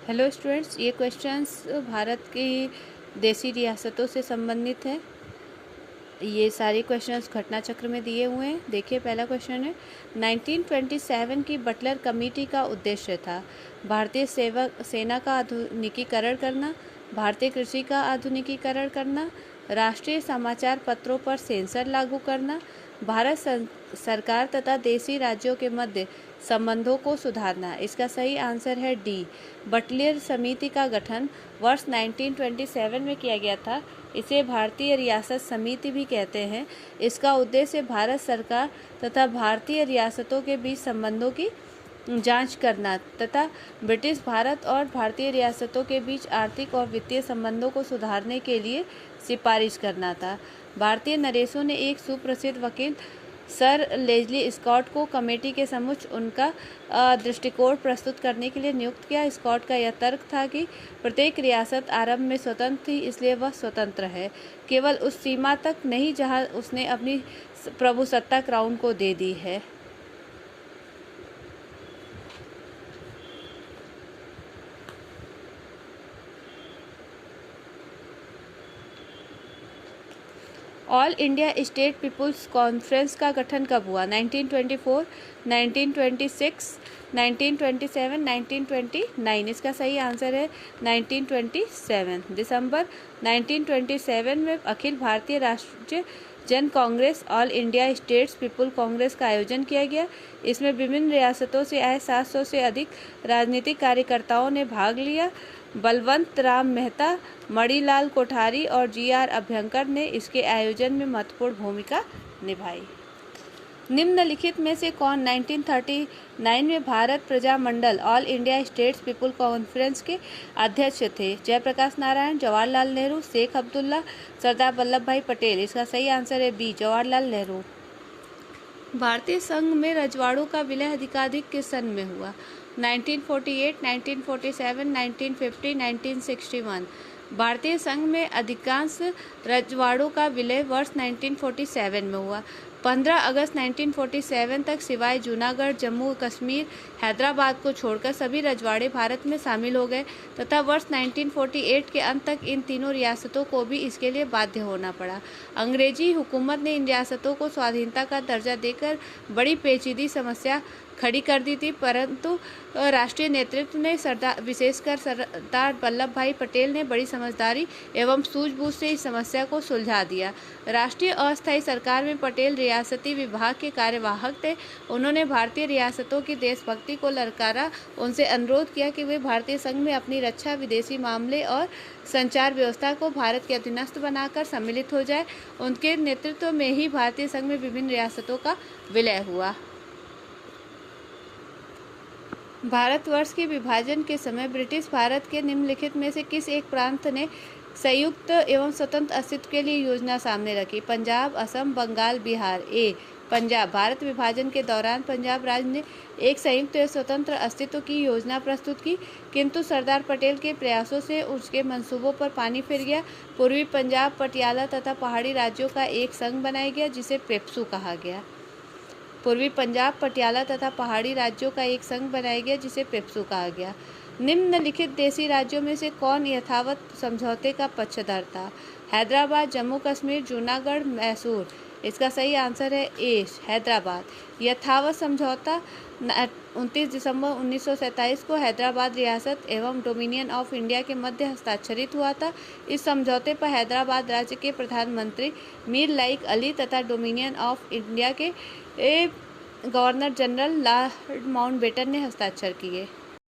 Hello students, ये questions Bharat की देसी रियासतों से संबंधित है। ये सारे क्वेश्चंस घटना चक्र में दिए हुए हैं। देखिए, पहला क्वेश्चन है 1927 की बटलर कमेटी का उद्देश्य था भारतीय सेना का आधुनिकीकरण करना, भारतीय कृषि का आधुनिकीकरण करना, राष्ट्रीय समाचार पत्रों पर सेंसर लागू करना, भारत सरकार तथा देसी राज्यों के मध्य संबंधों को सुधारना। इसका सही आंसर है डी। बटलियर समिति का गठन वर्ष 1927 में किया गया था। इसे भारतीय रियासत समिति भी कहते हैं। इसका उद्देश्य भारत सरकार तथा भारतीय रियासतों के बीच संबंधों की जांच करना तथा ब्रिटिश भारत और भारतीय रियासतों के बीच आर्थिक और वित्तीय संबंधों को सुधारने के लिए सिफारिश करना था। भारतीय नरेशों ने एक सुप्रसिद्ध वकील सर लेस्ली स्कॉट को कमेटी के समक्ष उनका दृष्टिकोण प्रस्तुत करने के लिए नियुक्त किया। स्कॉट का यह तर्क था कि प्रत्येक रियासत आरंभ में स्वतंत्र थी, इसलिए वह स्वतंत्र है, केवल उस सीमा तक नहीं जहां उसने अपनी प्रभुसत्ता क्राउन को दे दी है। All India State People's Conference का गठन कब हुआ? 1924, 1926, 1927, 1929। इसका सही आंसर है 1927। दिसंबर 1927 में अखिल भारतीय राष्ट्रीय जन Congress all India states people Congress का आयोजन किया गया। इसमें विभिन्न रियासतों से आए 700 से अधिक राजनीतिक कार्यकर्ताओं ने भाग लिया। बलवंत राम मेहता, मणिलाल कोठारी और जी.आर. अभ्यंकर ने इसके आयोजन में महत्वपूर्ण भूमिका निभाई। निम्नलिखित में से कौन 1939 में Bharat Prajamandal all India states people conference के अध्यक्ष थे? जयप्रकाश नारायण, जवाहरलाल नेहरू, शेख अब्दुल्ला, सरदार वल्लभ भाई पटेल। इसका सही आंसर है बी, जवाहरलाल नेहरू। भारतीय संघ में रजवाड़ों का विलय अधिकाधिक किस सन में हुआ? 1948, 1947, 1950, 1961। भारतीय संघ में अधिकांश रजवाड़ों का विलय वर्ष 1947 में हुआ। 15 अगस्त 1947 तक सिवाय जूनागढ़, जम्मू कश्मीर, हैदराबाद को छोड़कर सभी रजवाड़े भारत में शामिल हो गए तथा वर्ष 1948 के अंत तक इन तीनों रियासतों को भी इसके लिए बाध्य होना पड़ा। अंग्रेजी हुकूमत ने इन रियासतों को स्वाधीनता का दर्जा देकर बड़ी पेचीदी समस्या खड़ी कर दी थी, परंतु राष्ट्रीय नेतृत्व ने विशेषकर सरदार वल्लभ भाई पटेल ने बड़ी समझदारी एवं सूझबूझ से इस समस्या को सुलझा दिया। राष्ट्रीय अस्थायी सरकार में पटेल रियासती विभाग के कार्यवाहक थे। उन्होंने भारतीय रियासतों की देशभक्ति को ललकारा, उनसे अनुरोध किया कि वे भारतीय संघ में अपनी रक्षा, विदेशी मामले और संचार व्यवस्था को भारत के अधीनस्थ बनाकर सम्मिलित हो जाए। उनके नेतृत्व में ही भारतीय संघ में विभिन्न रियासतों का विलय हुआ। भारतवर्ष के विभाजन के समय ब्रिटिश भारत के निम्नलिखित में से किस एक प्रांत ने संयुक्त एवं स्वतंत्र अस्तित्व के लिए योजना सामने रखी? पंजाब, असम, बंगाल, बिहार। ए, पंजाब। भारत विभाजन के दौरान पंजाब राज्य ने एक संयुक्त एवं स्वतंत्र अस्तित्व की योजना प्रस्तुत की, किंतु सरदार पटेल के प्रयासों से उसके मंसूबों पर पानी फिर गया। पूर्वी पंजाब, पटियाला तथा पहाड़ी राज्यों का एक संघ बनाया गया जिसे पेप्सू कहा गया। पूर्वी पंजाब, पटियाला तथा पहाड़ी राज्यों का एक संघ बनाया गया जिसे पेप्सू कहा गया। निम्नलिखित देशी राज्यों में से कौन यथावत समझौते का पक्षधर था? हैदराबाद, जम्मू कश्मीर, जूनागढ़, मैसूर। इसका सही आंसर है ए, हैदराबाद। यथावत समझौता 29 दिसंबर 1927 को हैदराबाद रियासत एवं डोमिनियन ऑफ इंडिया के मध्य हस्ताक्षरित हुआ था। इस समझौते पर हैदराबाद राज्य के प्रधानमंत्री मीर लाइक अली तथा डोमिनियन ऑफ इंडिया के गवर्नर जनरल लॉर्ड माउंटबेटन ने हस्ताक्षर किए।